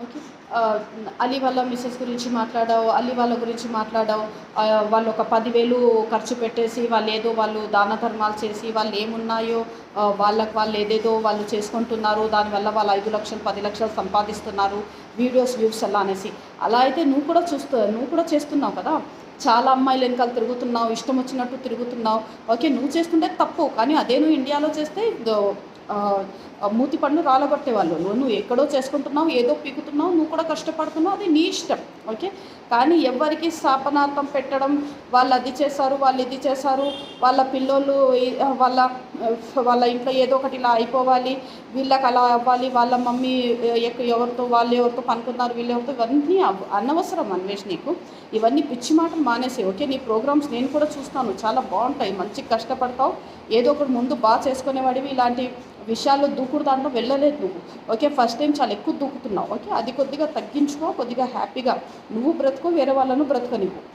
Okay. Ali వాళ్ళ Mrs గురించి మాట్లాడావు, అలీ వాళ్ళ గురించి మాట్లాడావు. వాళ్ళు ఒక 10,000 ఖర్చు పెట్టేసి వాళ్ళు దాన ధర్మాలు చేసి వాళ్ళేమున్నాయో వాళ్ళు ఏదేదో వాళ్ళు చేసుకుంటున్నారు. దానివల్ల వాళ్ళు 5,00,000, 10,00,000 సంపాదిస్తున్నారు. వీడియోస్ వ్యూస్ అలా అనేసి. అలా అయితే నువ్వు కూడా చేస్తున్నావు కదా! చాలా అమ్మాయిల ఎనకాల తిరుగుతున్నావు, ఇష్టం వచ్చినట్టు తిరుగుతున్నావు. ఓకే. నువ్వు చేస్తుంటే తప్పు. కానీ అదే నువ్వు ఇండియాలో చేస్తే ఆహ్, మూతి పళ్ళు రాలగొట్టేవాళ్ళు. నువ్వు ఎక్కడో చేసుకుంటున్నావు, ఏదో పీకుతున్నావు, నువ్వు కూడా కష్టపడుతున్నావు, అది నీ ఇష్టం. ఓకే. కానీ ఎవ్వరికీ శాపనార్థం పెట్టడం, వాళ్ళు అది చేశారు, వాళ్ళు ఇది చేశారు, వాళ్ళ పిల్లోళ్ళు వాళ్ళ వాళ్ళ ఇంట్లో ఏదో ఒకటి ఇలా అయిపోవాలి, వీళ్ళకి అలా అవ్వాలి, వాళ్ళ మమ్మీ వాళ్ళు ఎవరితో పనుకున్నారు, వీళ్ళు ఎవరితో, ఇవన్నీ అనవసరం అన్వేష్ నీకు. ఇవన్నీ పిచ్చి మాటలు మానేసి. ఓకే. నీ ప్రోగ్రామ్స్ నేను కూడా చూస్తాను, చాలా బాగుంటాయి, మంచిగా కష్టపడతావు, ఏదో ఒకటి ముందు బాగా చేసుకునేవాడివి. ఇలాంటి విషయాల్లో దూకుడు దాంట్లో వెళ్ళలేదు నువ్వు. ఓకే. ఫస్ట్ టైం చాలా ఎక్కువ దూకుతున్నావు. ఓకే. అది కొద్దిగా తగ్గించుకో, కొద్దిగా హ్యాపీగా నువ్వు బ్రతుకు, వేరే వాళ్ళను బ్రతకనివ్వు.